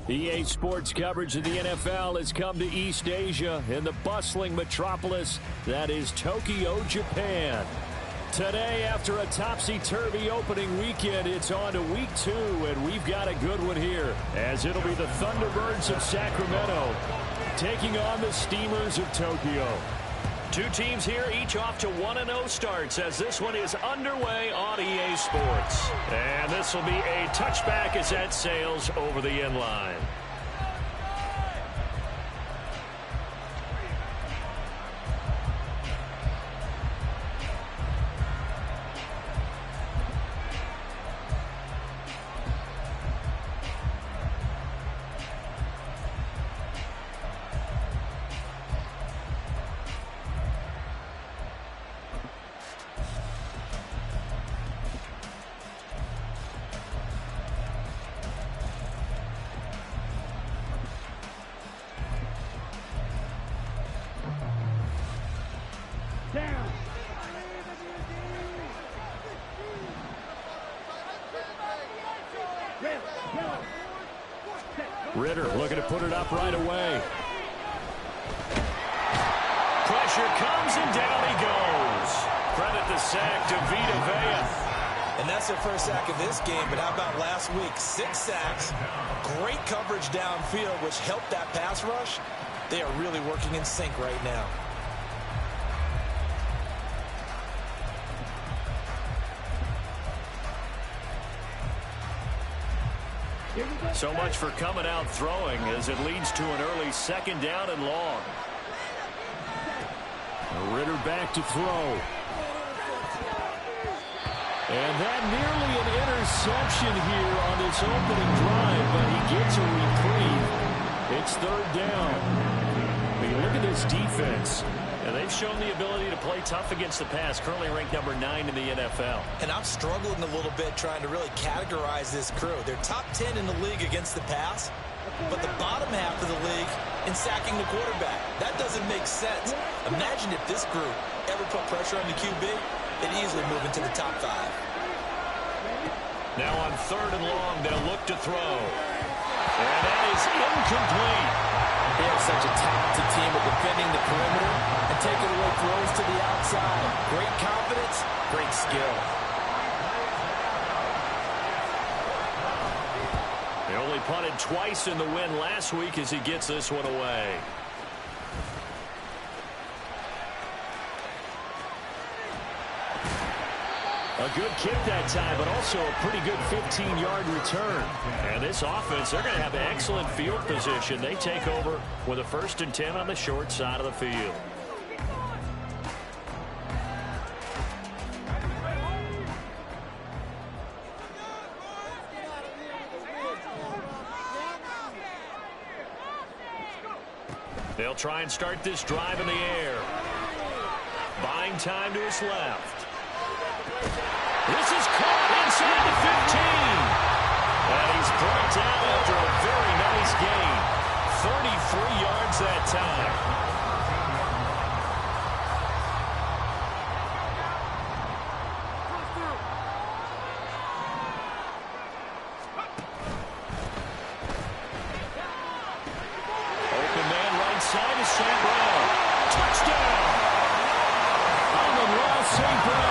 EA Sports coverage of the NFL has come to East Asia in the bustling metropolis that is Tokyo, Japan. Today, after a topsy-turvy opening weekend, it's on to week 2, and we've got a good one here, as it'll be the Thunderbirds of Sacramento taking on the Steamers of Tokyo. Two teams here, each off to 1-0 starts, as this one is underway on EA Sports. And this will be a touchback as that sails over the end line. Ritter looking to put it up right away. Pressure comes and down he goes. Credit the sack to Vita Vea. And that's their first sack of this game, but how about last week? 6 sacks, great coverage downfield, which helped that pass rush. They are really working in sync right now. So much for coming out throwing as it leads to an early 2nd down and long. Ritter back to throw. And that nearly an interception here on this opening drive, but he gets a reprieve. It's 3rd down. I mean, look at this defense. And they've shown the ability to play tough against the pass, currently ranked number 9 in the NFL. And I'm struggling a little bit trying to really categorize this crew. They're top 10 in the league against the pass, but the bottom half of the league in sacking the quarterback. That doesn't make sense. Imagine if this group ever put pressure on the QB, they'd easily move into the top 5. Now on 3rd and long, they'll look to throw. And that is incomplete. They have such a talented team of defending the perimeter and taking away throws to the outside. Great confidence, great skill. They only punted twice in the win last week as he gets this one away. A good kick that time, but also a pretty good 15-yard return. And this offense, they're going to have excellent field position. They take over with a 1st and 10 on the short side of the field. They'll try and start this drive in the air. Buying time to his left. This is caught inside the 15. And he's brought down after a very nice gain. 33 yards that time. Open man right side is St. Brown. Touchdown! Amon-Ra St. Brown.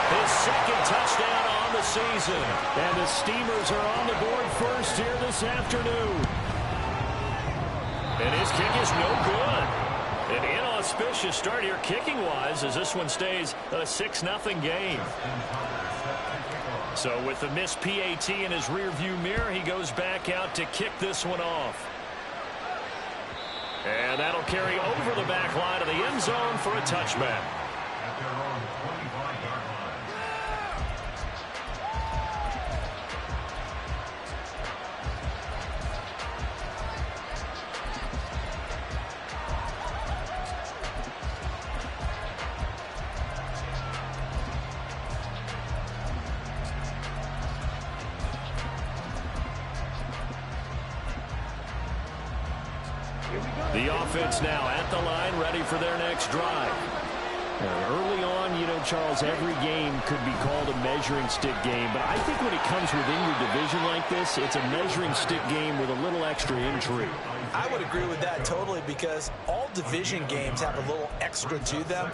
His 2nd touchdown on the season. And the Steamers are on the board first here this afternoon. And his kick is no good. An inauspicious start here kicking-wise as this one stays a 6-0 game. So with the missed PAT in his rearview mirror, he goes back out to kick this one off. And that'll carry over the back line of the end zone for a touchback. The offense now at the line, ready for their next drive. Early on, you know, Charles, every game could be called a measuring stick game, but I think when it comes within your division like this, it's a measuring stick game with a little extra intrigue. I would agree with that totally, because all division games have a little extra to them.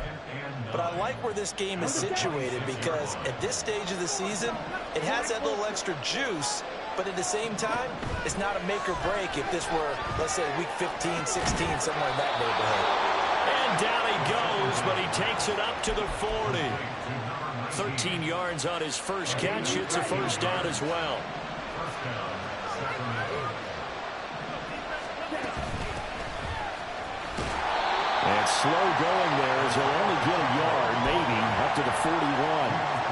But I like where this game is situated, because at this stage of the season, it has that little extra juice, but at the same time, it's not a make or break if this were, let's say, week 15, 16, somewhere in that neighborhood. And down he goes, but he takes it up to the 40. 13 yards on his first catch. It's a first down as well. And slow going there as he'll only get a yard, maybe, up to the 41.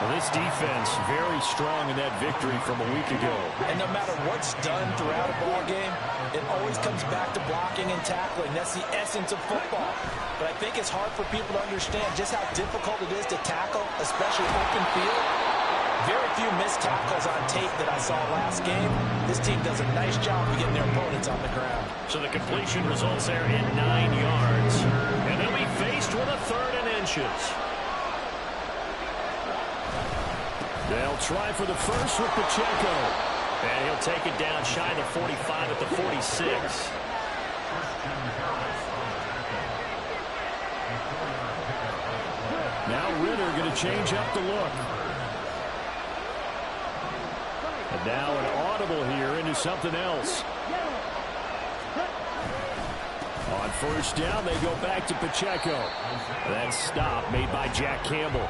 Well, this defense very strong in that victory from a week ago. And no matter what's done throughout a ball game, it always comes back to blocking and tackling. That's the essence of football. But I think it's hard for people to understand just how difficult it is to tackle, especially open field. Very few missed tackles on tape that I saw last game. This team does a nice job of getting their opponents on the ground. So the completion results there in 9 yards. And they'll be faced with a 3rd and inches. They'll try for the first with Pacheco. And he'll take it down shy of the 45 at the 46. Now Ritter going to change up the look. And now an audible here into something else. On first down, they go back to Pacheco. That stop made by Jack Campbell.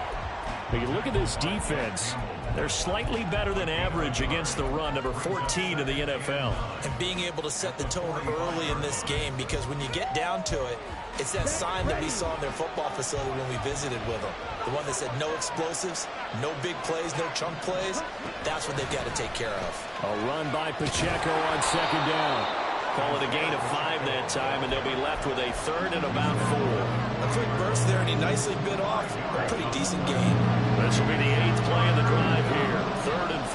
But you look at this defense, they're slightly better than average against the run, number 14 in the NFL. And being able to set the tone early in this game, because when you get down to it, it's that sign that we saw in their football facility when we visited with them. The one that said no explosives, no big plays, no chunk plays. That's what they've got to take care of. A run by Pacheco on second down. Call it a gain of 5 that time, and they'll be left with a 3rd and about 4. A quick burst there, and he nicely bit off. A pretty decent gain. This will be the 8th play of the drive here. 3rd and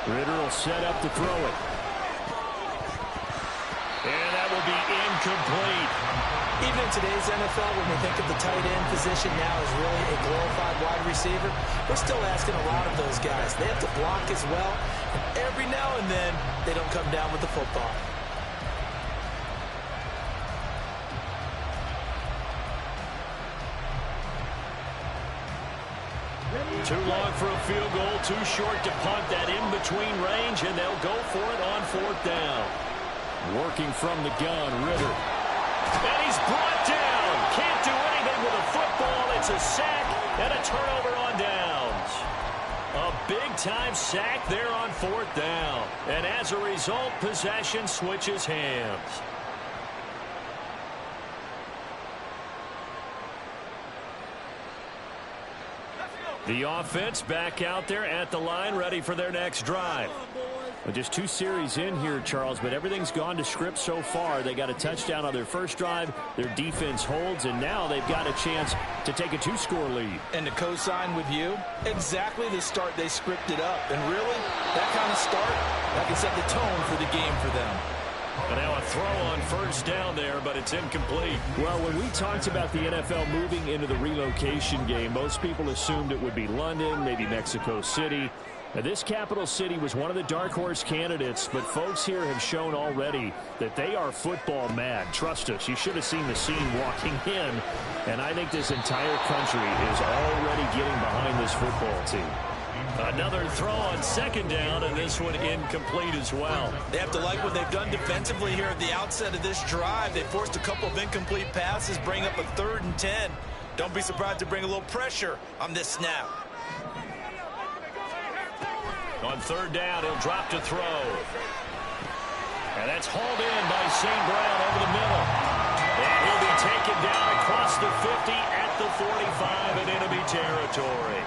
4. Ritter will set up to throw it. And that will be incomplete. Even in today's NFL, when we think of the tight end position now as really a glorified wide receiver, we're still asking a lot of those guys. They have to block as well. And every now and then, they don't come down with the football. Too long for a field goal, too short to punt that in-between range, and they'll go for it on 4th down. Working from the gun, Ritter. And he's brought down. Can't do anything with a football. It's a sack and a turnover on downs. A big-time sack there on 4th down. And as a result, possession switches hands. The offense back out there at the line, ready for their next drive. Well, just 2 series in here, Charles, but everything's gone to script so far. They got a touchdown on their first drive. Their defense holds, and now they've got a chance to take a 2-score lead. And to co-sign with you, exactly the start they scripted up. And really, that kind of start, that can set the tone for the game for them. And now a throw on first down there, but it's incomplete. Well, when we talked about the NFL moving into the relocation game, most people assumed it would be London, maybe Mexico City. Now, this capital city was one of the dark horse candidates, but folks here have shown already that they are football mad. Trust us, you should have seen the scene walking in, and I think this entire country is already getting behind this football team. Another throw on second down, and this one incomplete as well. They have to like what they've done defensively here at the outset of this drive. They forced a couple of incomplete passes, bring up a 3rd and 10. Don't be surprised to bring a little pressure on this snap. On 3rd down, he'll drop to throw. And that's hauled in by St. Brown over the middle. And he'll be taken down across the 50 at the 45 in enemy territory.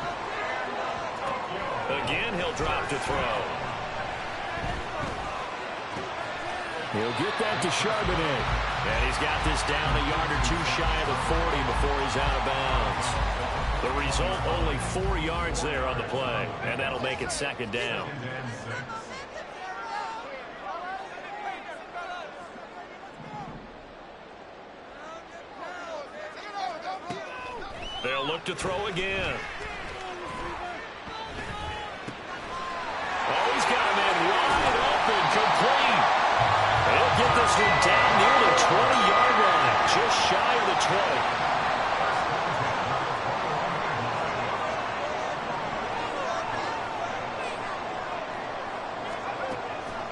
Again, he'll drop to throw. He'll get that to Charbonnet. And he's got this down a yard or 2 shy of the 40 before he's out of bounds. The result, only 4 yards there on the play. And that'll make it second down. look to throw again. Oh, he's got a man wide open, complete. They'll get this one down near the 20-yard line, just shy of the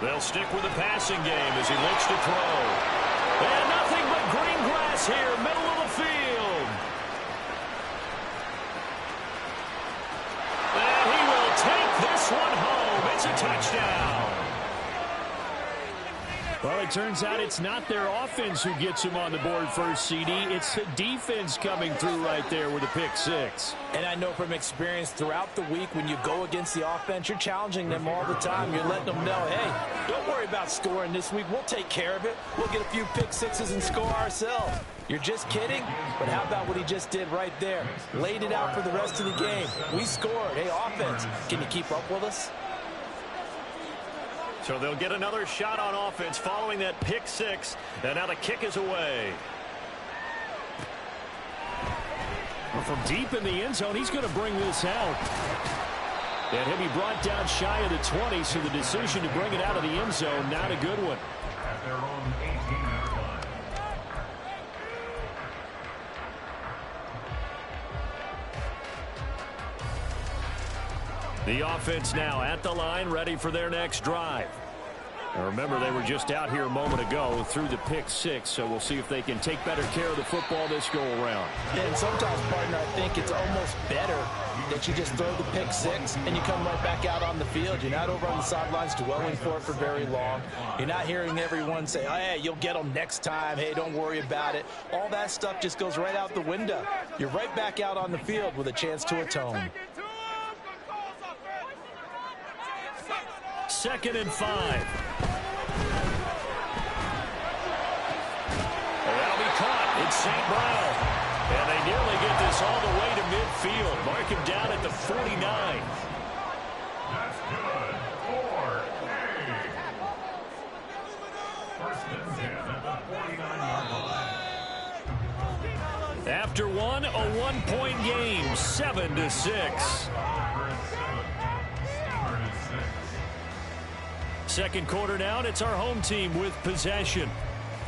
20. They'll stick with the passing game as he looks to throw. And nothing but green grass here, middle of the field. And he will take this one home. It's a touchdown. Well, it turns out it's not their offense who gets him on the board first, CD. It's the defense coming through right there with a pick six. And I know from experience throughout the week when you go against the offense, you're challenging them all the time. You're letting them know, hey, don't worry about scoring this week. We'll take care of it. We'll get a few pick sixes and score ourselves. You're just kidding? But how about what he just did right there? Laid it out for the rest of the game. We scored. Hey, offense, can you keep up with us? So they'll get another shot on offense following that pick six. And now the kick is away. Well, from deep in the end zone, he's going to bring this out. And he'll be brought down shy of the 20, so the decision to bring it out of the end zone, not a good one. At their own 18-yard line. The offense now at the line, ready for their next drive. Now remember, they were just out here a moment ago through the pick six, so we'll see if they can take better care of the football this go around. And sometimes, partner, I think it's almost better that you just throw the pick six and you come right back out on the field. You're not over on the sidelines dwelling for it for very long. You're not hearing everyone say, oh, hey, you'll get them next time. Hey, don't worry about it. All that stuff just goes right out the window. You're right back out on the field with a chance to atone. 2nd and 5. That'll be caught. It's St. Brown. And they nearly get this all the way to midfield. Mark him down at the 49. That's good. 4 First and 10 at the 49-yard line. After one, a one-point game, 7-6. Second quarter now, and it's our home team with possession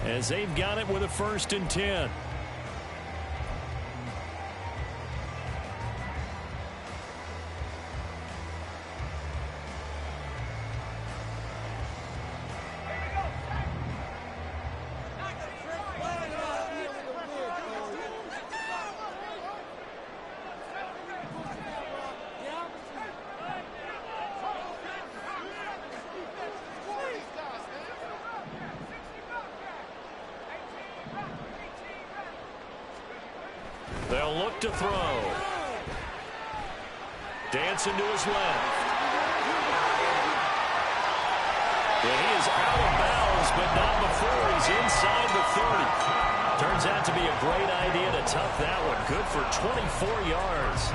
as they've got it with a 1st and 10. They'll look to throw. Dancing to his left. And he is out of bounds, but not before he's inside the 30. Turns out to be a great idea to tuck that one. Good for 24 yards.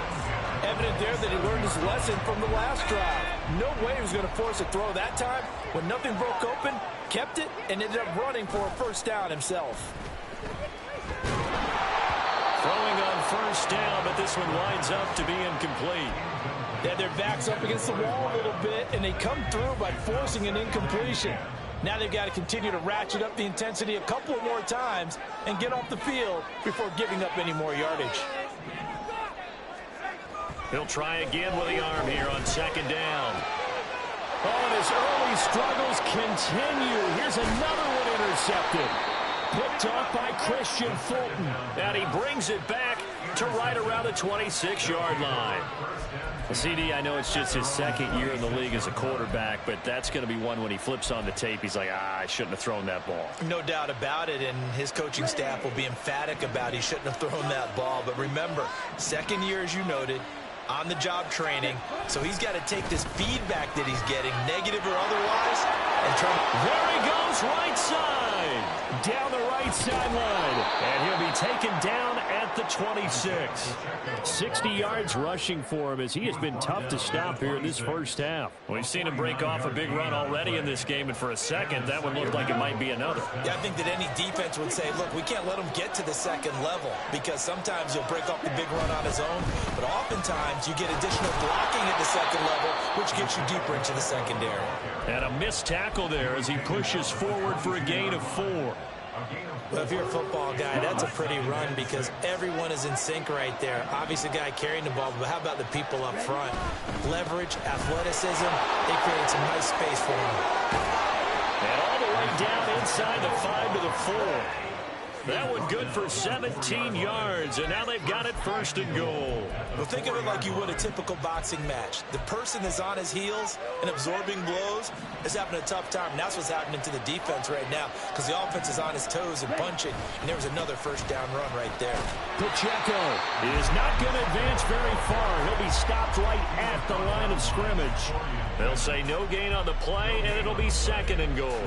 Evident there that he learned his lesson from the last drive. No way he was going to force a throw that time. When nothing broke open, kept it, and ended up running for a first down himself. Throwing on first down, but this one winds up to be incomplete. Yeah, their back's up against the wall a little bit, and they come through by forcing an incompletion. Now they've got to continue to ratchet up the intensity a couple more times and get off the field before giving up any more yardage. He'll try again with the arm here on 2nd down. Oh, and his early struggles continue. Here's another one intercepted. Picked off by Christian Fulton. And he brings it back to right around the 26-yard line. CD, I know it's just his 2nd year in the league as a quarterback, but that's going to be one when he flips on the tape. He's like, I shouldn't have thrown that ball. No doubt about it, and his coaching staff will be emphatic about he shouldn't have thrown that ball. But remember, 2nd year, as you noted, on-the-job training, so he's got to take this feedback that he's getting, negative or otherwise, and try. There he goes, right side. Down the right sideline. And he'll be taken down at at the 26. 60 yards rushing for him as he has been tough to stop here in this first half. We've seen him break off a big run already in this game, and for a second, that one looked like it might be another. Yeah, I think that any defense would say, look, we can't let him get to the second level because sometimes he'll break off the big run on his own, but oftentimes you get additional blocking at the second level, which gets you deeper into the secondary. And a missed tackle there as he pushes forward for a gain of 4. Well, if you're a football guy, that's a pretty run because everyone is in sync right there. Obviously, the guy carrying the ball, but how about the people up front? Leverage, athleticism, they created some nice space for him. And all the way down inside the 5 to the 4. That one good for 17 yards, and now they've got it 1st and goal. Well, think of it like you would a typical boxing match. The person that's on his heels and absorbing blows is having a tough time. And that's what's happening to the defense right now because the offense is on his toes and punching, and there was another first down run right there. Pacheco is not going to advance very far. He'll be stopped right at the line of scrimmage. They'll say no gain on the play, and it'll be 2nd and goal.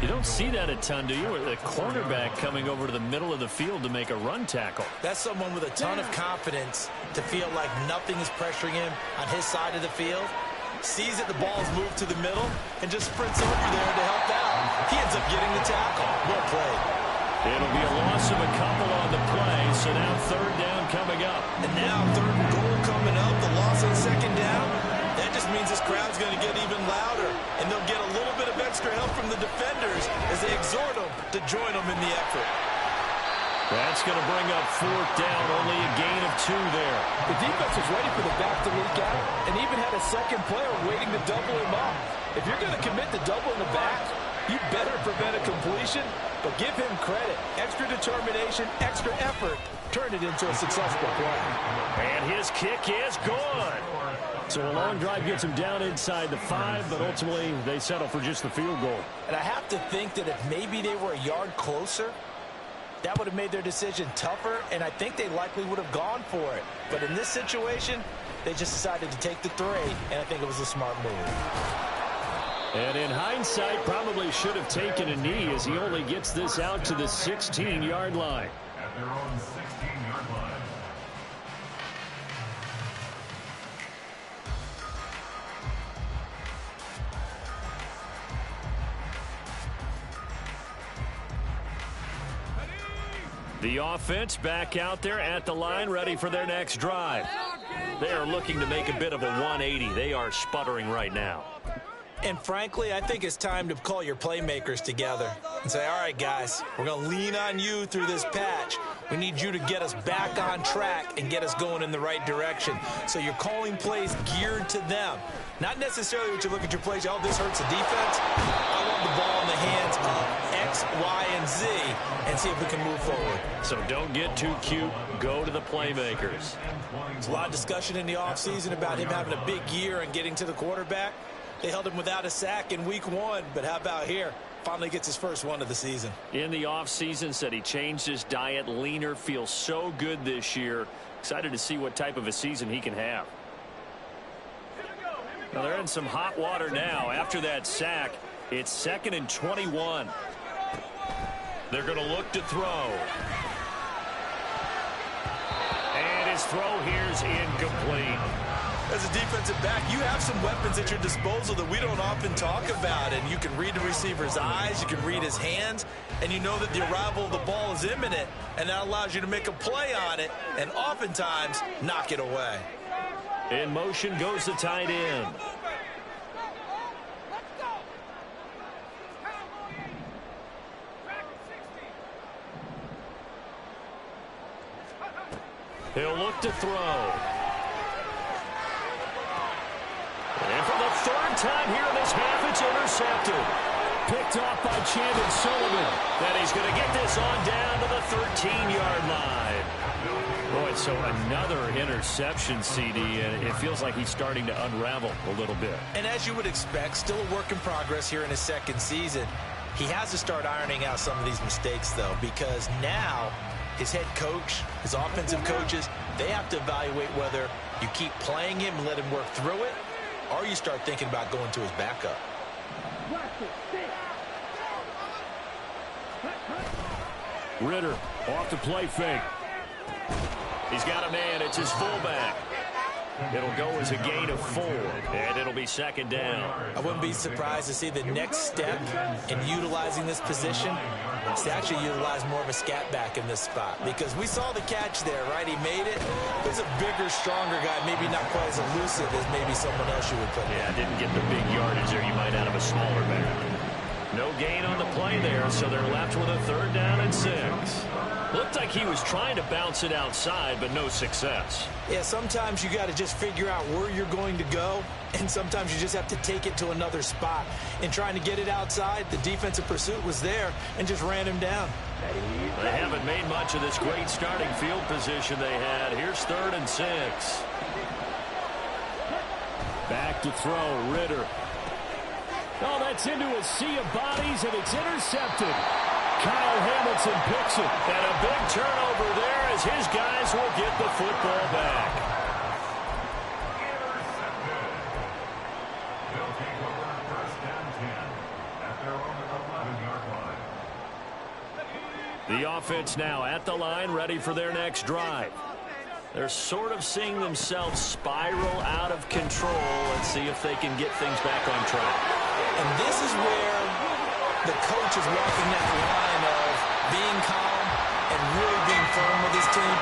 You don't see that a ton, do you? The cornerback coming over to the middle of the field to make a run tackle. That's someone with a ton of confidence to feel like nothing is pressuring him on his side of the field. Sees that the ball is moved to the middle and just sprints over there to help out. He ends up getting the tackle. Well played. It'll be a loss of a couple on the play, so now 3rd down coming up. And now 3rd and goal coming up. The loss on 2nd down. That just means this crowd's going to get even louder, and they'll get a little bit of extra help from the defenders as they exhort them to join them in the effort. That's going to bring up 4th down, only a gain of 2 there. The defense was ready for the back to leak out and even had a second player waiting to double him up. If you're going to commit to doubling the back, you better prevent a completion, but give him credit. Extra determination, extra effort, turn it into a successful play. And his kick is good. So a long drive gets him down inside the 5, but ultimately they settle for just the field goal. And I have to think that if maybe they were a yard closer, that would have made their decision tougher, and I think they likely would have gone for it. But in this situation, they just decided to take the 3, and I think it was a smart move. And in hindsight, probably should have taken a knee as he only gets this out to the 16-yard line. At their own 16-yard line. The offense back out there at the line, ready for their next drive. They are looking to make a bit of a 180. They are sputtering right now. And frankly, I think it's time to call your playmakers together and say, all right, guys, we're going to lean on you through this patch. We need you to get us back on track and get us going in the right direction. So you're calling plays geared to them. Not necessarily what you look at your plays, oh, this hurts the defense. I want the ball in the hands of X, Y, and Z and see if we can move forward. So don't get too cute. Go to the playmakers. There's a lot of discussion in the offseason about him having a big year and getting to the quarterback. They held him without a sack in week 1, but how about here? Finally gets his first one of the season. In the offseason, said he changed his diet, leaner, feels so good this year. Excited to see what type of a season he can have. Well, they're in some hot water now. After that sack, it's 2nd and 21. They're going to look to throw. And his throw here's incomplete. As a defensive back, you have some weapons at your disposal that we don't often talk about, and you can read the receiver's eyes, you can read his hands, and you know that the arrival of the ball is imminent, and that allows you to make a play on it and oftentimes knock it away. In motion goes the tight end. He'll look to throw. And for the 3rd time here in this half, it's intercepted. Picked off by Chandon Sullivan. Then he's going to get this on down to the 13-yard line. Boy, so another interception, CD, and it feels like he's starting to unravel a little bit. And as you would expect, still a work in progress here in his 2nd season. He has to start ironing out some of these mistakes, though, because now his head coach, his offensive coaches, they have to evaluate whether you keep playing him and let him work through it, or you start thinking about going to his backup. Ritter off the play fake. He's got a man. It's his fullback. It'll go as a gain of 4, and it'll be second down. I wouldn't be surprised to see the next step in utilizing this position is to actually utilize more of a scat back in this spot, because we saw the catch there, right? He made it. There's a bigger, stronger guy, maybe not quite as elusive as maybe someone else you would put in. Yeah, didn't get the big yardage there you might out of a smaller back. No gain on the play there, so they're left with a 3rd down and 6. Looked like he was trying to bounce it outside, but no success. Yeah, sometimes you got to just figure out where you're going to go, and sometimes you just have to take it to another spot. In trying to get it outside, the defensive pursuit was there and just ran him down. They haven't made much of this great starting field position they had. Here's 3rd and 6. Back to throw, Ritter. Oh, that's into a sea of bodies, and it's intercepted. Kyle Hamilton picks it. And a big turnover there as his guys will get the football back. They'll take over 1st and 10 at their own 11-yard line. The offense now at the line, ready for their next drive. They're sort of seeing themselves spiral out of control. Let's see if they can get things back on track. And this is where the coach is walking that line of being calm and really being firm with his team.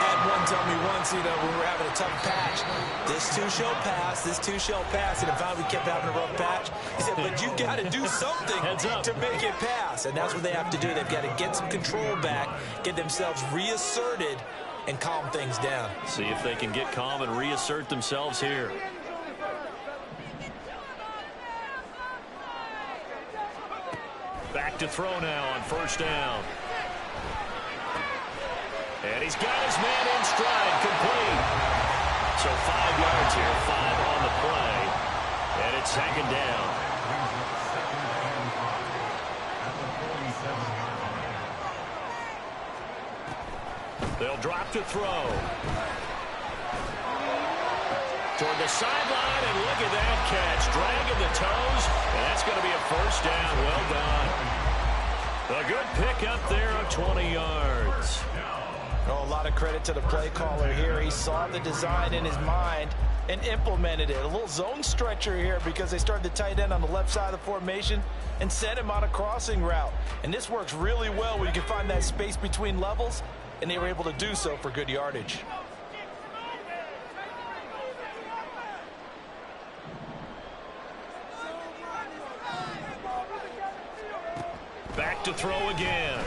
I had one tell me once, when we were having a tough patch, this too shall pass, this too shall pass. And if we kept having a rough patch, he said, but you got to do something to make it pass. And that's what they have to do. They've got to get some control back, get themselves reasserted, and calm things down. See if they can get calm and reassert themselves here. Back to throw now on 1st down. And he's got his man in stride, complete. So 5 yards here, 5 on the play. And it's 2nd down. They'll drop to throw. Toward the sideline, and look at that catch. Dragging the toes, and that's going to be a 1st down. Well done. A good pick up there of 20 yards. Oh, a lot of credit to the play caller here. He saw the design in his mind and implemented it. A little zone stretcher here because they started the tight end on the left side of the formation and sent him on a crossing route. And this works really well when you can find that space between levels, and they were able to do so for good yardage. Back to throw again.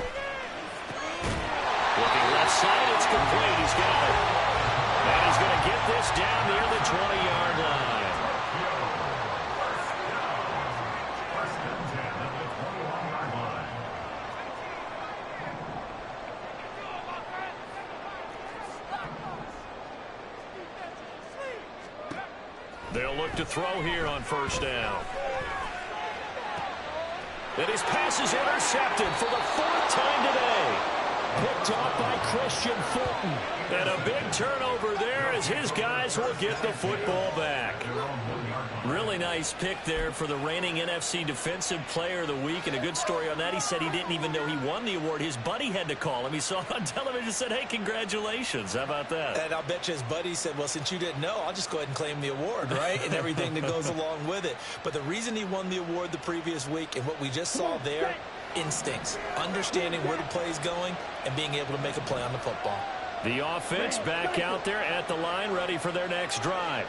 Looking left side, it's complete. He's got it. And he's going to get this down near the 20-yard line. First and 10 at the 21-yard line. They'll look to throw here on 1st down. And his pass is intercepted for the 4th time today. Picked off by Christian Fulton. And a big turnover there as his guys will get the football back. Really nice pick there for the reigning NFC Defensive Player of the Week. And a good story on that. He said he didn't even know he won the award. His buddy had to call him. He saw it on television and said, hey, congratulations. How about that? And I'll bet you his buddy said, well, since you didn't know, I'll just go ahead and claim the award, right? And everything that goes along with it. But the reason he won the award the previous week and what we just saw there, instincts, understanding where the play is going, and being able to make a play on the football. The offense back out there at the line, ready for their next drive.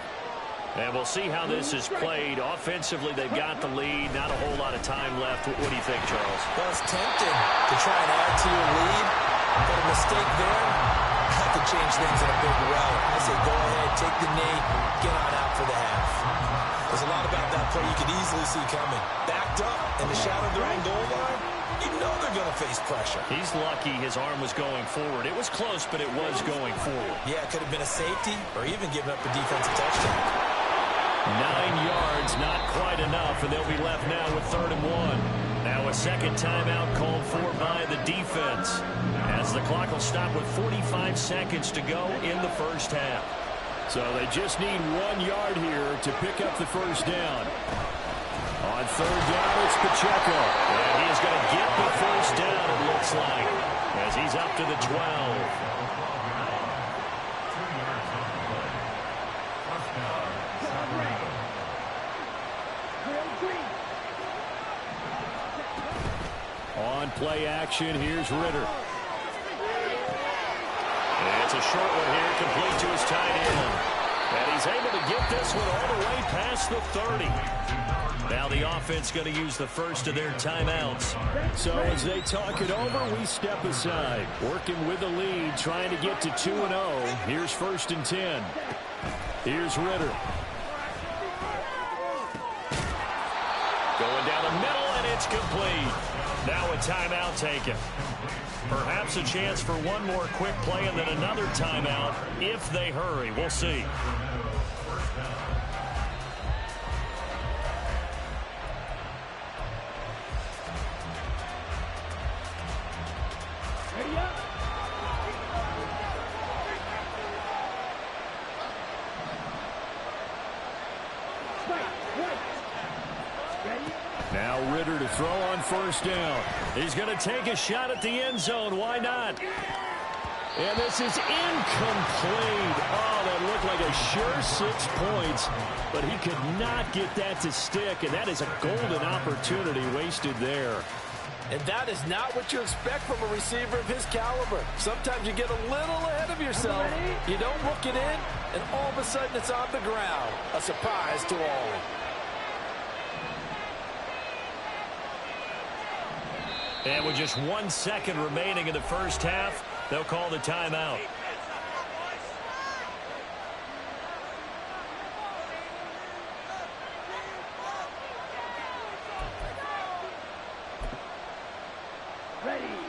And we'll see how this is played. Offensively, they've got the lead. Not a whole lot of time left. What do you think, Charles? Well, it's tempting to try and add to your lead, but a mistake there have to change things in a big way. I say go ahead, take the knee, get on out for the half. There's a lot about that play you could easily see coming. Backed up in the shadow of their own goal line, you know they're going to face pressure. He's lucky his arm was going forward. It was close, but it was going forward. Yeah, it could have been a safety or even given up a defensive touchdown. 9 yards, not quite enough, and they'll be left now with 3rd and 1. Now a second timeout called for by the defense, as the clock will stop with 45 seconds to go in the first half. So they just need 1 yard here to pick up the 1st down. On 3rd down, it's Pacheco. And he is going to get the 1st down, it looks like, as he's up to the 12. On play action, here's Ritter. And it's a short one here, complete to his tight end. And he's able to get this one all the way past the 30. Now the offense going to use the first of their timeouts. So as they talk it over, we step aside. Working with the lead, trying to get to 2-0. Here's 1st and 10. Here's Ritter. Going down the middle, and it's complete. Now a timeout taken. Perhaps a chance for one more quick play and then another timeout if they hurry. We'll see. Now Ritter to throw on 1st down. He's going to take a shot at the end zone. Why not? And this is incomplete. Oh, that looked like a sure 6 points, but he could not get that to stick, and that is a golden opportunity wasted there. And that is not what you expect from a receiver of his caliber. Sometimes you get a little ahead of yourself. You don't look it in, and all of a sudden it's on the ground. A surprise to all. And with just 1 second remaining in the first half, they'll call the timeout.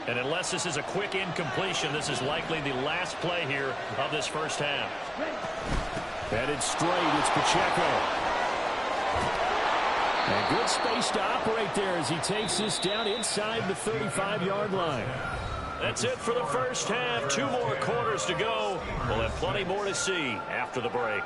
And unless this is a quick incompletion, this is likely the last play here of this first half. Headed straight, it's Pacheco. And good space to operate there as he takes this down inside the 35-yard line. That's it for the first half. 2 more quarters to go. We'll have plenty more to see after the break.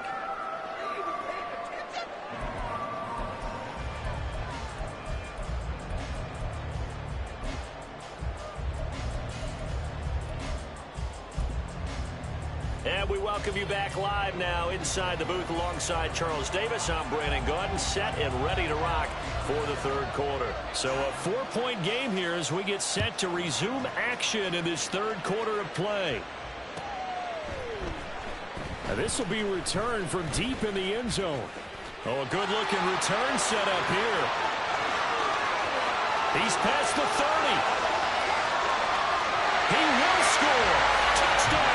And we welcome you back live now inside the booth alongside Charles Davis. I'm Brandon Gaudin, set and ready to rock for the third quarter. So a 4-point game here as we get set to resume action in this third quarter of play. Now this will be returned from deep in the end zone. Oh, a good-looking return set up here. He's past the 30. He will score. Touchdown.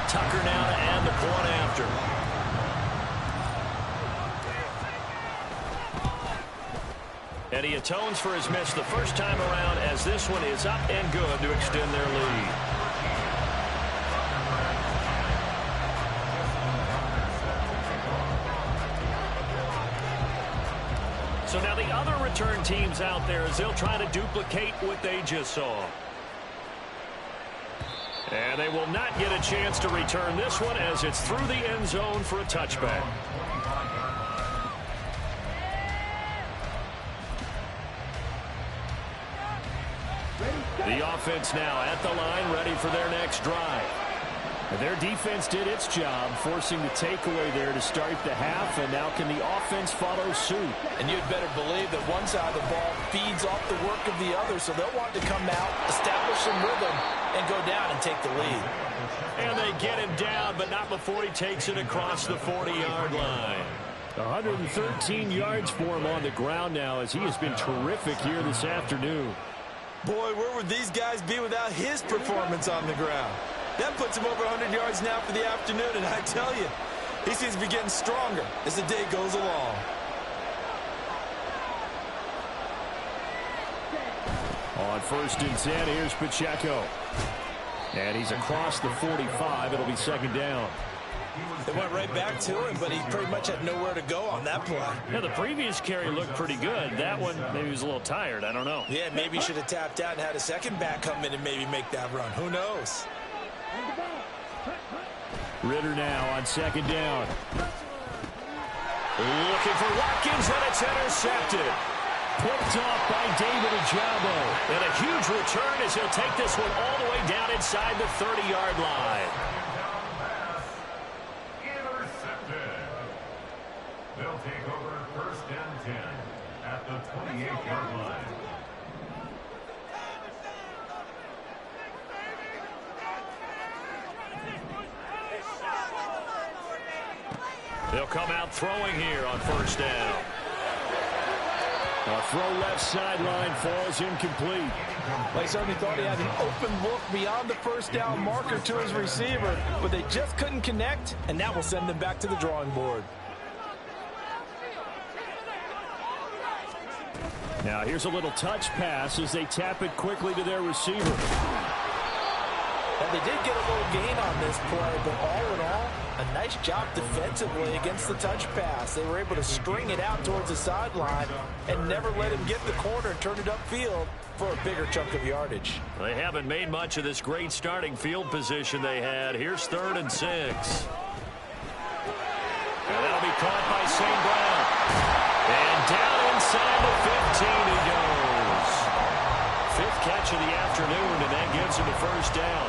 Tucker now to add the point after. And he atones for his miss the first time around as this one is up and good to extend their lead. So now the other return teams out there as they'll try to duplicate what they just saw. And they will not get a chance to return this one as it's through the end zone for a touchback. The offense now at the line, ready for their next drive. And their defense did its job, forcing the takeaway there to start the half, and now can the offense follow suit? And you'd better believe that one side of the ball feeds off the work of the other, so they'll want to come out, establish some rhythm, and go down and take the lead. And they get him down, but not before he takes it across the 40-yard line. 113 yards for him on the ground now as he has been terrific here this afternoon. Boy, where would these guys be without his performance on the ground? That puts him over 100 yards now for the afternoon, and I tell you, he seems to be getting stronger as the day goes along. On 1st and 10, here's Pacheco. And he's across the 45. It'll be second down. They went right back to him, but he pretty much had nowhere to go on that play. Yeah, the previous carry looked pretty good. That one, maybe he was a little tired. I don't know. Yeah, maybe he should have tapped out and had a second back come in and maybe make that run. Who knows? Ritter now on second down. Looking for Watkins, and it's intercepted. picked off by David Ojabo. And a huge return as he'll take this one all the way down inside the 30-yard line. Intercepted. They'll take over first and 10 at the 28-yard line. They'll come out throwing here on first down. A throw left sideline falls incomplete. They certainly thought he had an open look beyond the first down marker to his receiver, but they just couldn't connect, and that will send them back to the drawing board. Now here's a little touch pass as they tap it quickly to their receiver. And they did get a little gain on this play, but all in all, a nice job defensively against the touch pass. They were able to string it out towards the sideline and never let him get the corner and turn it upfield for a bigger chunk of yardage. They haven't made much of this great starting field position they had. Here's 3rd and 6. And that'll be caught by St. Brown. And down inside the 15 he goes. 5th catch of the afternoon, and that gives him the first down.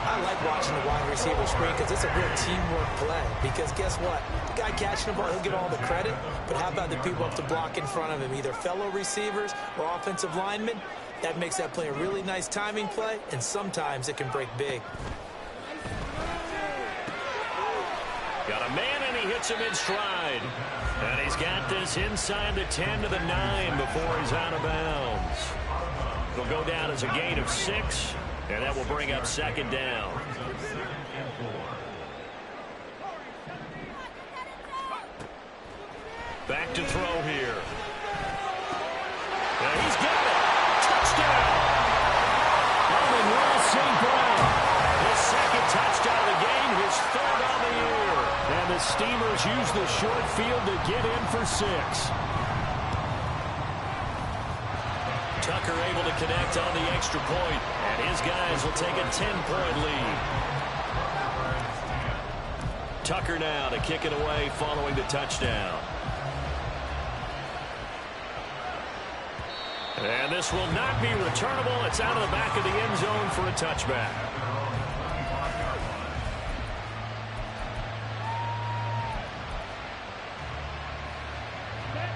I like watching the wide receiver screen because it's a real teamwork play. Because guess what? The guy catching the ball, he'll get all the credit. But how about the people up to block in front of him, either fellow receivers or offensive linemen? That makes that play a really nice timing play, and sometimes it can break big. Got a man, and he hits him in stride. And he's got this inside the 10 to the 9 before he's out of bounds. It'll go down as a gain of 6. And that will bring up 2nd down. Back to throw here. And he's got it. Touchdown. Amon-Ra St. Brown. His 2nd touchdown of the game, his 3rd on the year. And the Steamers use the short field to get in for 6. Tucker able to connect on the extra point, and his guys will take a 10-point lead. Tucker now to kick it away following the touchdown. And this will not be returnable. It's out of the back of the end zone for a touchback.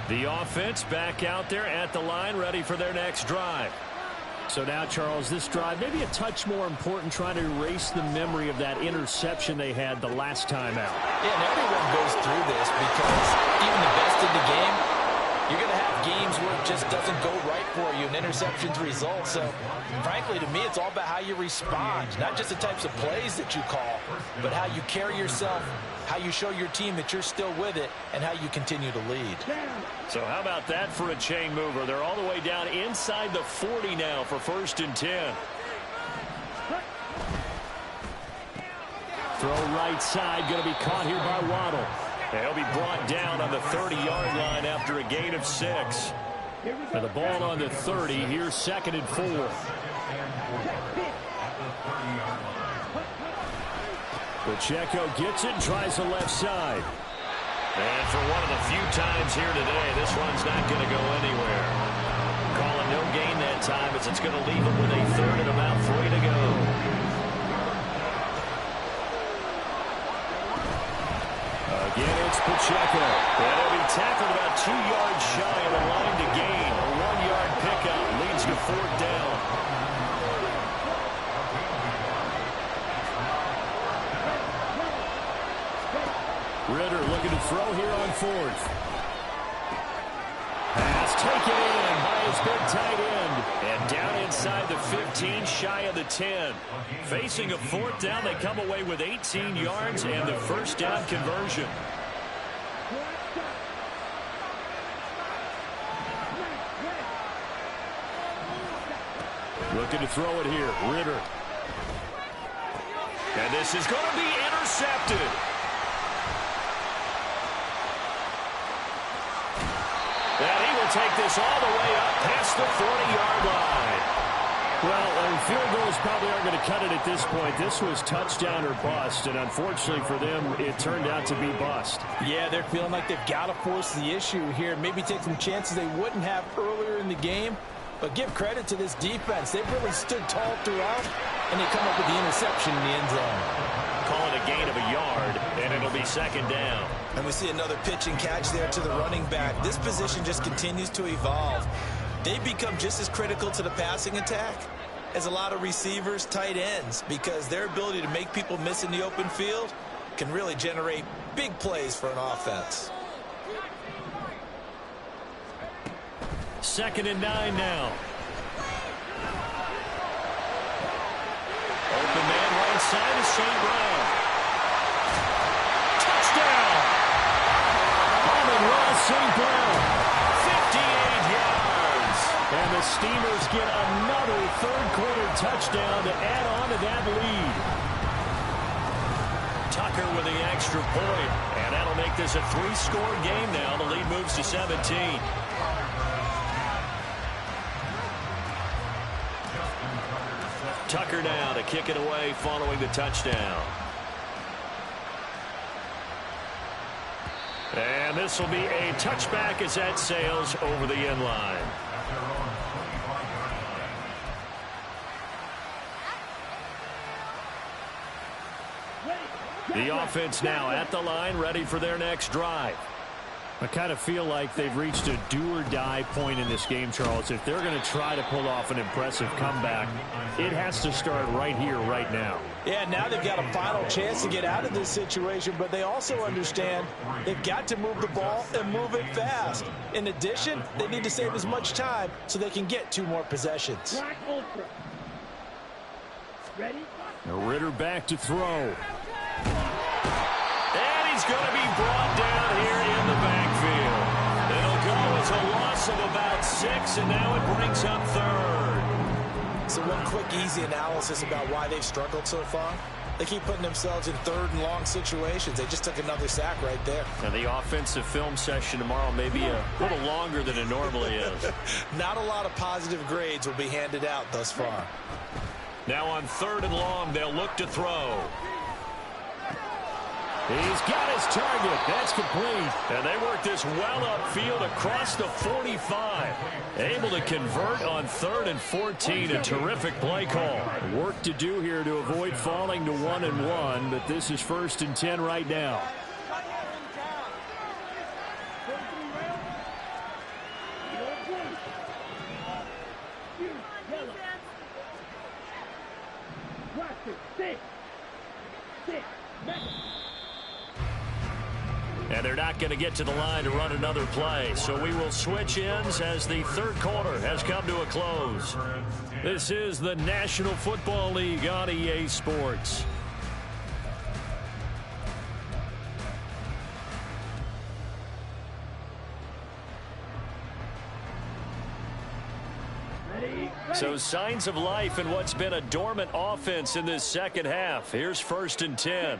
The offense back out there at the line, ready for their next drive. So now, Charles, this drive maybe a touch more important, trying to erase the memory of that interception they had the last time out. Yeah, and everyone goes through this because even the best in the game, you're going to have games where it just doesn't go right for you, and interceptions result. So, frankly, to me, it's all about how you respond, not just the types of plays that you call, but how you carry yourself, how you show your team that you're still with it, and how you continue to lead. So how about that for a chain mover? They're all the way down inside the 40 now for 1st and 10. Throw right side, going to be caught here by Waddle. They'll be brought down on the 30-yard line after a gain of 6. And the ball on the 30. Here's 2nd and 4. Pacheco gets it, tries the left side. And for one of the few times here today, this run's not going to go anywhere. Calling no gain that time as it's going to leave him with a 3rd and about 3 to go. Again, it's Pacheco. And he'll be tackled about 2 yards shy of the line to gain. A 1-yard pickup leads to 4th down. Ritter looking to throw here on 4th. Pass taken in by his big tight end. And down inside the 15, shy of the 10. Facing a 4th down, they come away with 18 yards and the 1st down conversion. Looking to throw it here, Ritter. And this is going to be intercepted. And he will take this all the way up past the 40-yard line. Well, field goals probably aren't going to cut it at this point. This was touchdown or bust, and unfortunately for them, it turned out to be bust. Yeah, they're feeling like they've got to force the issue here. Maybe take some chances they wouldn't have earlier in the game. But give credit to this defense. They've really stood tall throughout, and they come up with the interception in the end zone. Call it a gain of a yard, and it'll be second down. And we see another pitch and catch there to the running back. This position just continues to evolve. They become just as critical to the passing attack as a lot of receivers, tight ends, because their ability to make people miss in the open field can really generate big plays for an offense. 2nd and 9 now. Open man right side is St. Brown. Touchdown! Amon-Ra St. Brown. 58 yards. And the Steamers get another third-quarter touchdown to add on to that lead. Tucker with the extra point. And that'll make this a 3-score game now. The lead moves to 17. Tucker now to kick it away following the touchdown. And this will be a touchback as that sails over the end line. The offense now at the line, ready for their next drive. I kind of feel like they've reached a do-or-die point in this game, Charles. If they're going to try to pull off an impressive comeback, it has to start right here, right now. Yeah, now they've got a final chance to get out of this situation, but they also understand they've got to move the ball and move it fast. In addition, they need to save as much time so they can get 2 more possessions. Ready? Ritter back to throw. And he's going to be brought down here in the backfield. It'll go as a loss of about 6, and now it brings up 3rd. So one quick, easy analysis about why they've struggled so far. They keep putting themselves in 3rd and long situations. They just took another sack right there. And the offensive film session tomorrow may be a little longer than it normally is. Not a lot of positive grades will be handed out thus far. Now on 3rd and long, they'll look to throw. He's got his target. That's complete. And they work this well upfield across the 45. Able to convert on 3rd and 14. A terrific play call. Work to do here to avoid falling to 1-1, but this is 1st and 10 right now. And they're not going to get to the line to run another play. So we will switch ends as the 3rd quarter has come to a close. This is the National Football League on EA Sports. So signs of life in what's been a dormant offense in this second half. Here's 1st and 10.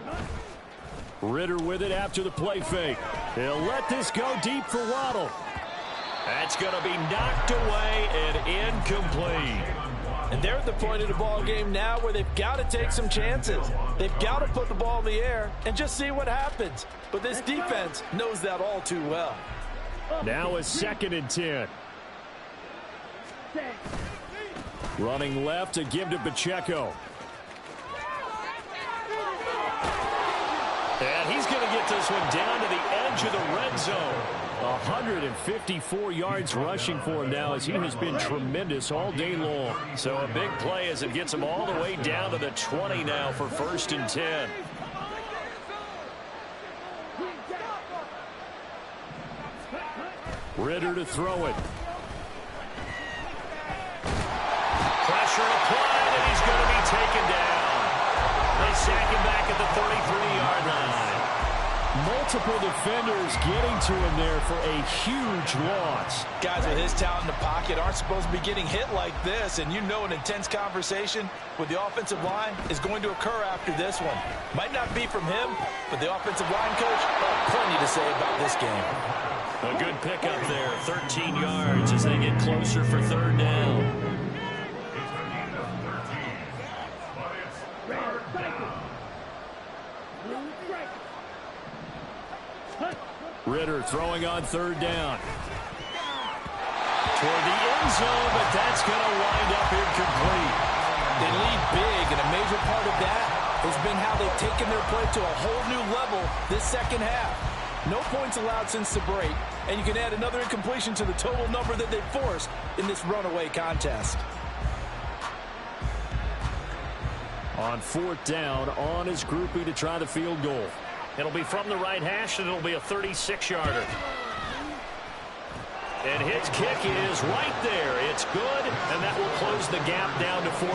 Ritter with it after the play fake. He'll let this go deep for Waddle. That's going to be knocked away and incomplete. And they're at the point of the ball game now where they've got to take some chances. They've got to put the ball in the air and just see what happens. But this defense knows that all too well. Now a 2nd and 10. Running left to give to Pacheco. And he's going to get this one down to the edge of the red zone. 154 yards rushing for him now as he has been tremendous all day long. So a big play as it gets him all the way down to the 20 now for 1st and 10. Ritter to throw it. Pressure applied, and he's going to be taken down. They sack him back at the 33-yard line. Multiple defenders getting to him there for a huge loss. Guys with his talent in the pocket aren't supposed to be getting hit like this, and you know an intense conversation with the offensive line is going to occur after this one. Might not be from him, but the offensive line coach has plenty to say about this game. A good pickup there, 13 yards as they get closer for 3rd down. Ridder throwing on third down. Toward the end zone, but that's going to wind up incomplete. They lead big, and a major part of that has been how they've taken their play to a whole new level this second half. No points allowed since the break, and you can add another incompletion to the total number that they've forced in this runaway contest. On fourth down, on his groupie to try the field goal. It'll be from the right hash, and it'll be a 36-yarder. And his kick is right there. It's good, and that will close the gap down to 14.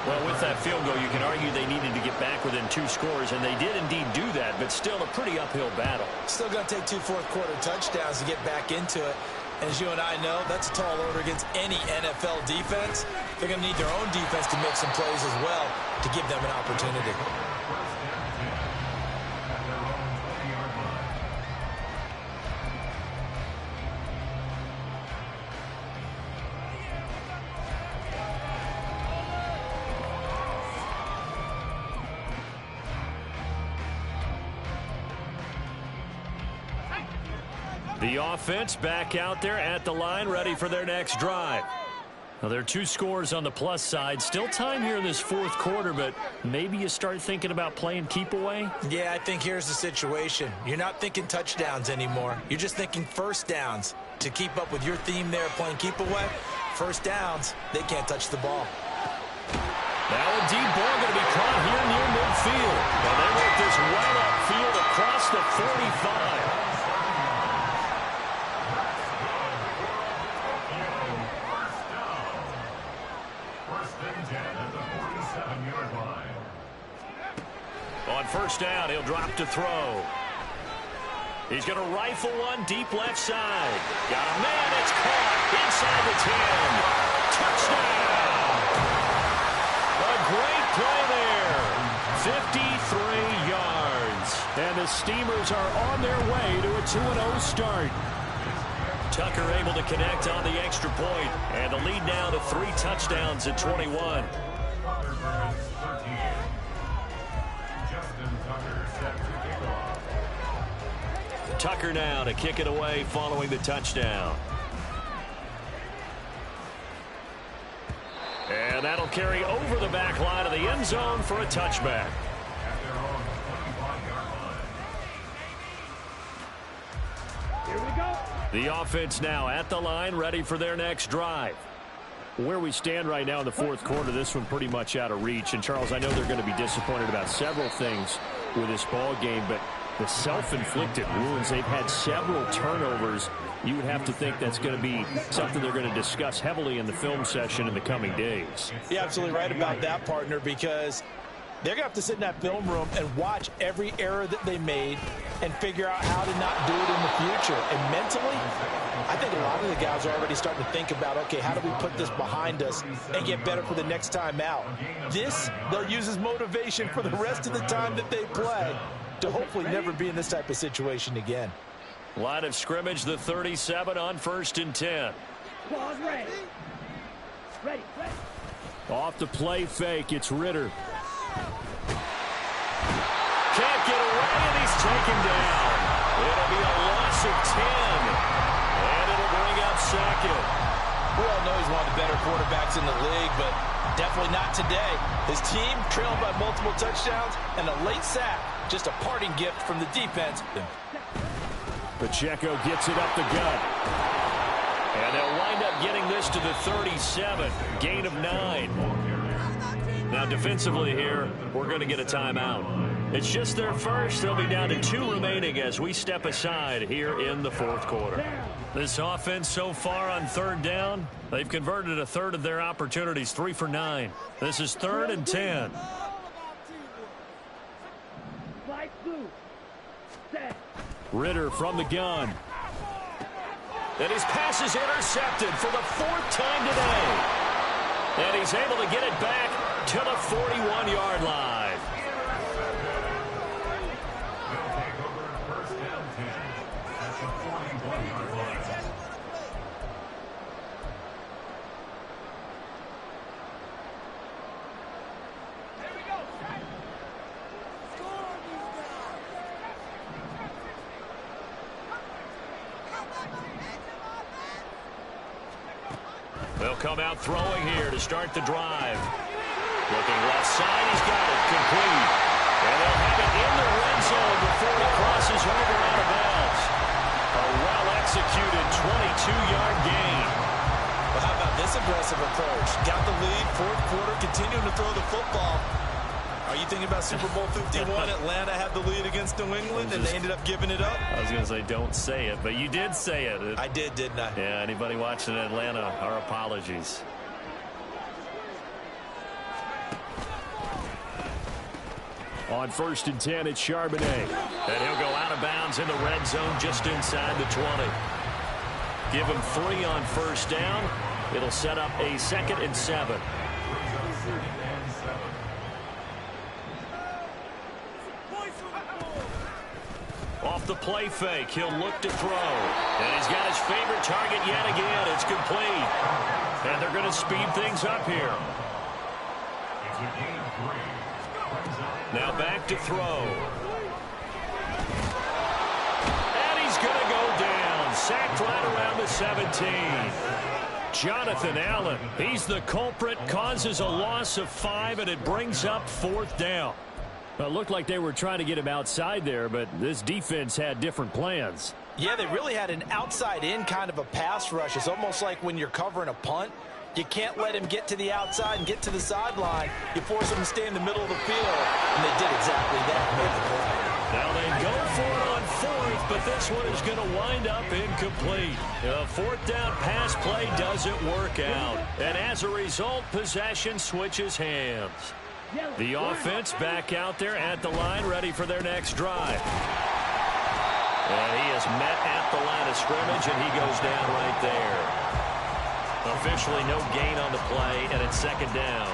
Well, with that field goal, you can argue they needed to get back within 2 scores, and they did indeed do that, but still a pretty uphill battle. Still going to take 2 fourth-quarter touchdowns to get back into it. And as you and I know, that's a tall order against any NFL defense. They're going to need their own defense to make some plays as well to give them an opportunity. The offense back out there at the line, ready for their next drive. Now, there are 2 scores on the plus side. Still time here in this fourth quarter, but maybe you start thinking about playing keep away? Yeah, I think here's the situation. You're not thinking touchdowns anymore. You're just thinking first downs. To keep up with your theme there, playing keep away, first downs, they can't touch the ball. Now a deep ball going to be caught here near midfield. And they work this well upfield across the 45. On first down, he'll drop to throw. He's going to rifle one deep left side. Got a man, it's caught inside the 10. Touchdown. A great play there. 53 yards. And the Steamers are on their way to a 2-0 start. Tucker able to connect on the extra point. And the lead now to 3 touchdowns at 21. Tucker now to kick it away following the touchdown. And that'll carry over the back line of the end zone for a touchback. Here we go. The offense now at the line, ready for their next drive. Where we stand right now in the fourth quarter, this one pretty much out of reach. And, Charles, I know they're going to be disappointed about several things with this ball game, but the self-inflicted wounds, they've had several turnovers. You would have to think that's going to be something they're going to discuss heavily in the film session in the coming days. You're absolutely right about that, partner, because they're going to have to sit in that film room and watch every error that they made and figure out how to not do it in the future. And mentally, I think a lot of the guys are already starting to think about, okay, how do we put this behind us and get better for the next time out? This, they'll use as motivation for the rest of the time that they play to hopefully never be in this type of situation again. Line of scrimmage, the 37 on 1st and 10. Ready. Off the play fake, it's Ridder. Can't get away, and he's taken down. It'll be a loss of 10, and it'll bring up Sackett. We all know he's one of the better quarterbacks in the league, but definitely not today. His team trailed by multiple touchdowns, and a late sack, just a parting gift from the defense. Pacheco gets it up the gut. And they'll wind up getting this to the 37. Gain of 9. Now defensively here, we're going to get a timeout. It's just their first. They'll be down to 2 remaining as we step aside here in the fourth quarter. This offense so far on 3rd down, they've converted a third of their opportunities, 3 for 9. This is 3rd and 10. Ridder from the gun. And his pass is intercepted for the 4th time today. And he's able to get it back to the 41-yard line. They'll take over 1st and 10 at the 41-yard line. come out throwing here to start the drive. Looking left side, he's got it, complete. And they'll have it in the red zone before he crosses over out of bounds. A well-executed 22-yard gain. Well, how about this aggressive approach? Got the lead, fourth quarter, continuing to throw the football. Are you thinking about Super Bowl 51? Atlanta had the lead against New England, and they ended up giving it up? I was going to say, don't say it, but you did say it. I did, didn't I? Yeah, anybody watching Atlanta, our apologies. On 1st and 10, it's Charbonnet. And he'll go out of bounds in the red zone just inside the 20. Give him 3 on 1st down. It'll set up a 2nd and 7. Off the play fake, he'll look to throw. And he's got his favorite target yet again. It's complete. And they're going to speed things up here. Now back to throw. And he's going to go down. Sacked right around the 17. Jonathan Allen, he's the culprit, causes a loss of 5, and it brings up 4th down. Well, it looked like they were trying to get him outside there, but this defense had different plans. Yeah, they really had an outside-in kind of a pass rush. It's almost like when you're covering a punt. You can't let him get to the outside and get to the sideline. You force him to stay in the middle of the field, and they did exactly that. Made the play. Now they go for it on 4th, but this one is going to wind up incomplete. A 4th down pass play doesn't work out, and as a result, possession switches hands. The offense back out there at the line, ready for their next drive. And he is met at the line of scrimmage, and he goes down right there. Officially no gain on the play, and it's 2nd down.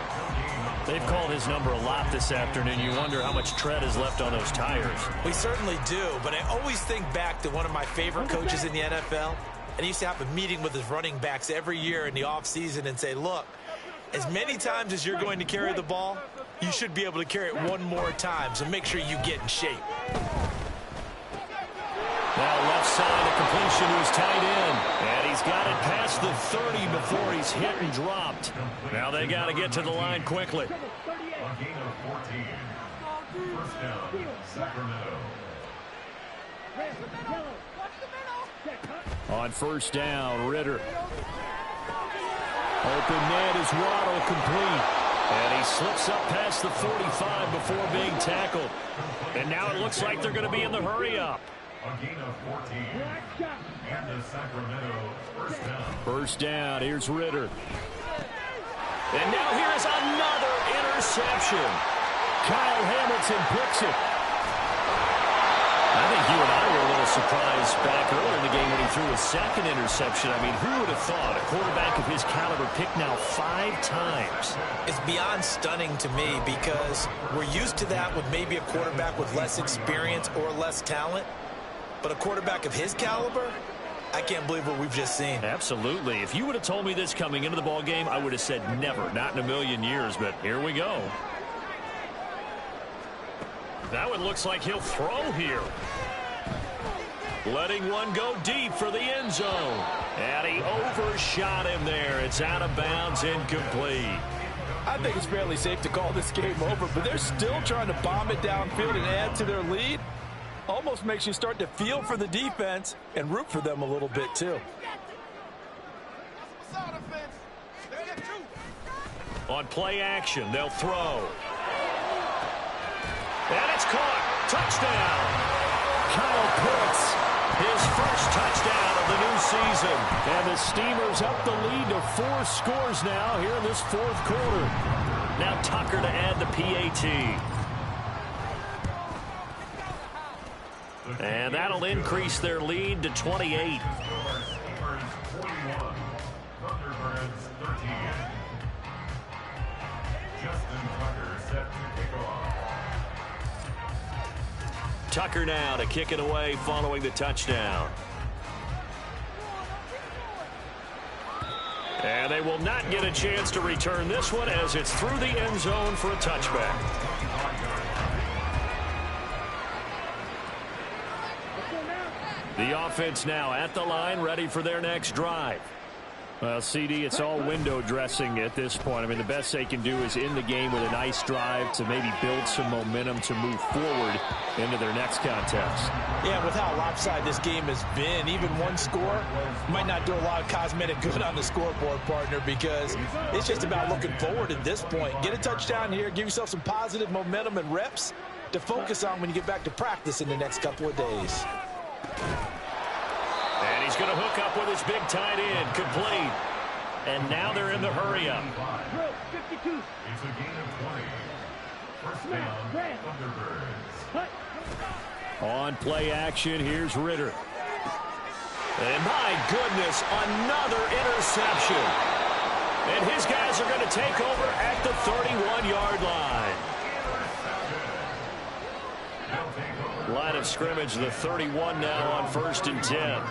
They've called his number a lot this afternoon. You wonder how much tread is left on those tires. We certainly do, but I always think back to one of my favorite coaches in the NFL, and he used to have a meeting with his running backs every year in the offseason and say, look, as many times as you're going to carry the ball, you should be able to carry it one more time, so make sure you get in shape. Now left side, a completion to his tight end. And he's got it past the 30 before he's hit and dropped. Now they got to get to the line quickly. A gain of 14. First down, Sacramento. On 1st down, Ritter. Open net is Waddle, complete. And he slips up past the 45 before being tackled. And now it looks like they're going to be in the hurry-up. A gain of 14. And the Sacramento first down. First down, here's Ritter. And now here's another interception. Kyle Hamilton picks it. I think you and I were a little surprised back earlier in the game when he threw his 2nd interception. I mean, who would have thought a quarterback of his caliber picked now 5 times? It's beyond stunning to me because we're used to that with maybe a quarterback with less experience or less talent. But a quarterback of his caliber, I can't believe what we've just seen. Absolutely. If you would have told me this coming into the ball game, I would have said never, not in a million years. But here we go. That one looks like he'll throw here. Letting one go deep for the end zone. And he overshot him there. It's out of bounds, incomplete. I think it's fairly safe to call this game over, but they're still trying to bomb it downfield and add to their lead. Almost makes you start to feel for the defense and root for them a little bit, too. On play action, they'll throw. And it's caught. Touchdown. Kyle Pitts, his first touchdown of the new season. And the Steamers up the lead to 4 scores now here in this 4th quarter. Now Tucker to add the PAT. And that'll increase their lead to 28. Steelers 41, Thunderbirds 13. Justin Tucker set to kick off. Tucker now to kick it away following the touchdown. And they will not get a chance to return this one as it's through the end zone for a touchback. The offense now at the line, ready for their next drive. Well, CD, it's all window dressing at this point. I mean, the best they can do is end the game with a nice drive to maybe build some momentum to move forward into their next contest. Yeah, with how lopsided this game has been, even one score might not do a lot of cosmetic good on the scoreboard, partner, because it's just about looking forward at this point. Get a touchdown here, give yourself some positive momentum and reps to focus on when you get back to practice in the next couple of days. And he's going to hook up with his big tight end, complete. And now they're in the hurry-up. It's a gain of 20. First down, Thunderbirds. On play action, here's Ritter. And my goodness, another interception. And his guys are going to take over at the 31-yard line. Line of scrimmage, the 31 now on 1st and 10.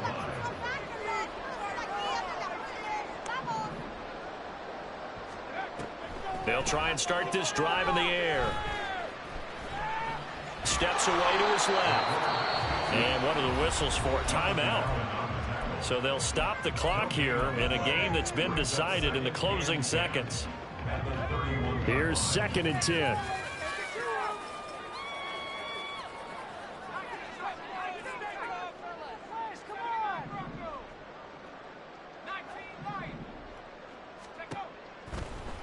They'll try and start this drive in the air. Steps away to his left. And one of the whistles for a timeout. So they'll stop the clock here in a game that's been decided in the closing seconds. Here's 2nd and 10.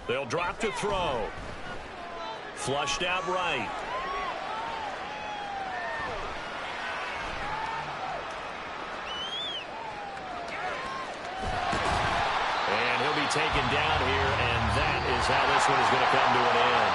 They'll drop to throw. Flushed out right. And he'll be taken down here, and that is how this one is going to come to an end.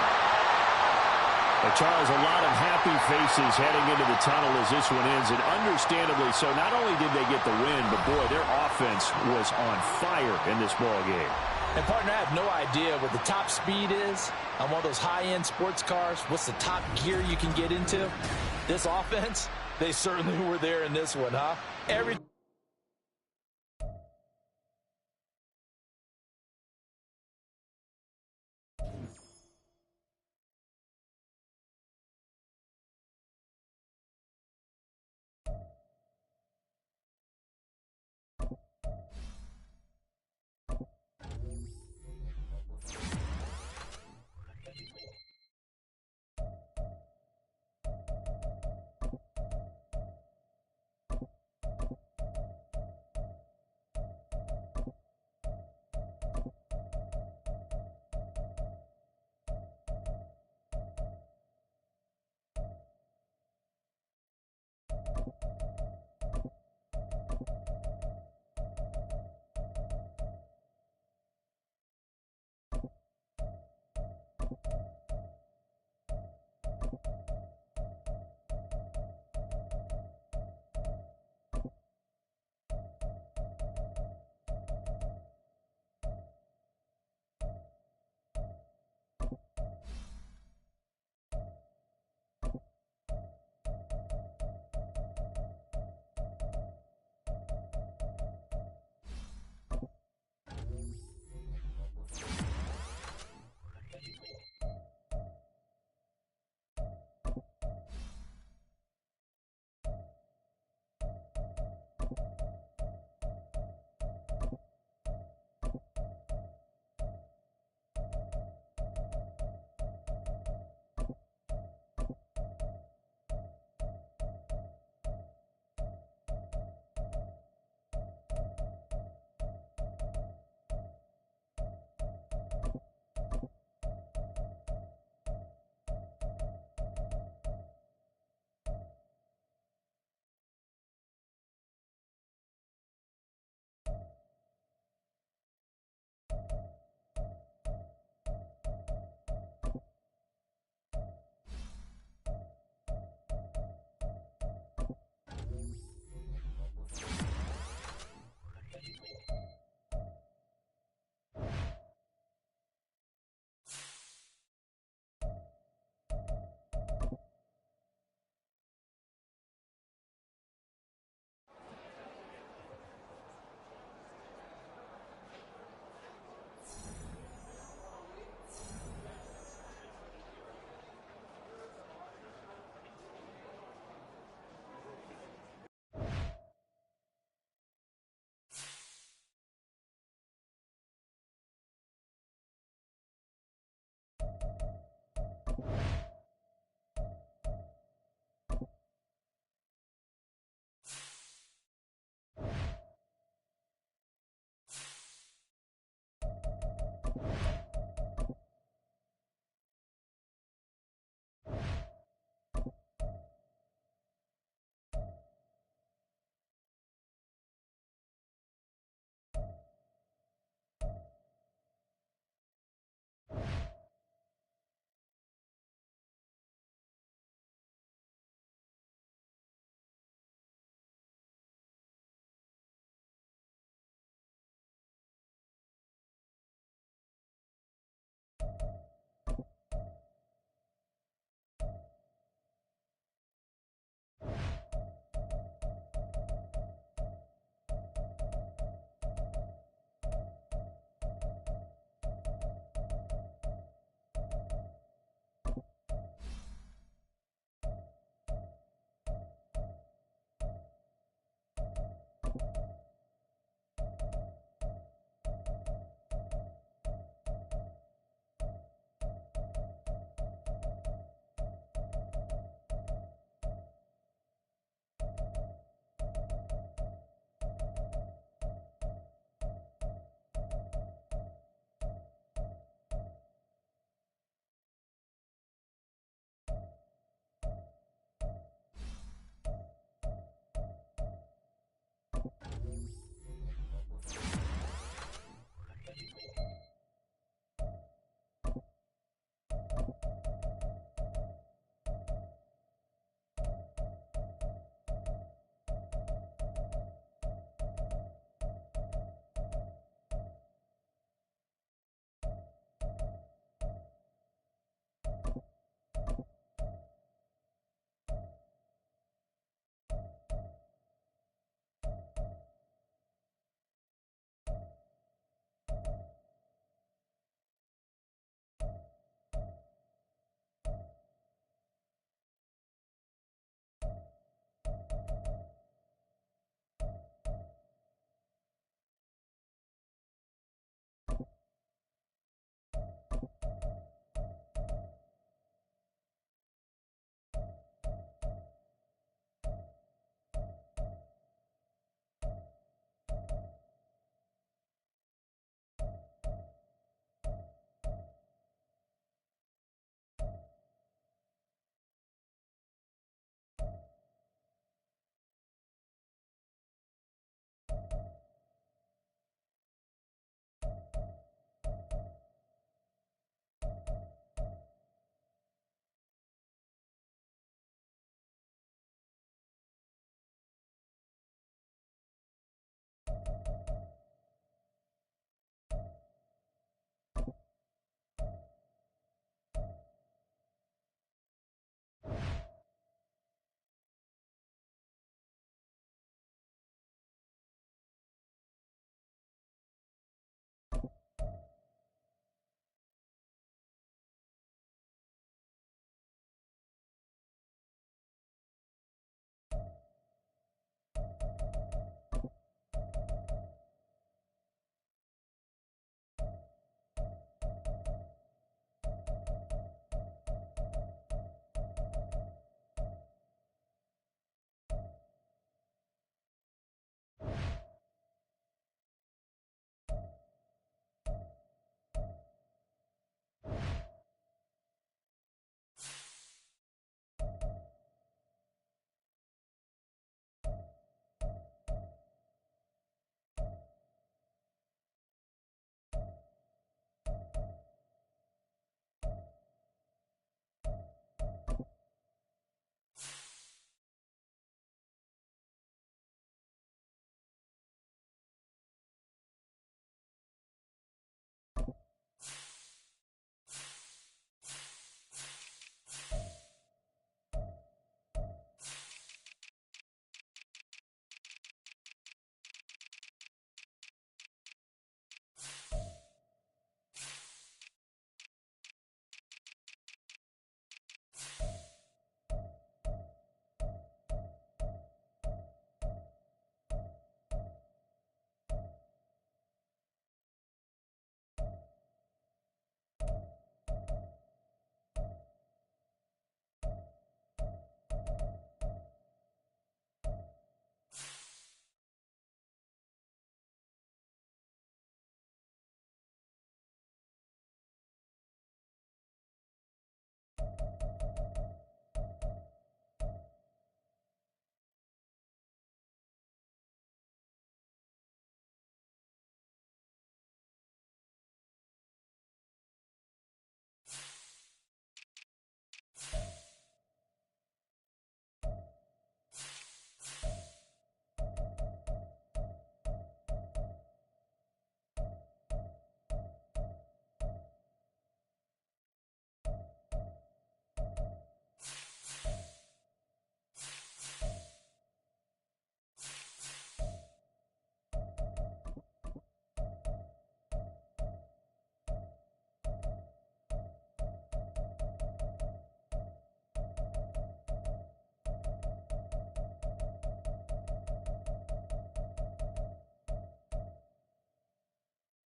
Well, Charles, a lot of happy faces heading into the tunnel as this one ends, and understandably so. Not only did they get the win, but boy, their offense was on fire in this ball game. And, partner, I have no idea what the top speed is on one of those high-end sports cars. What's the top gear you can get into? This offense, they certainly were there in this one, huh?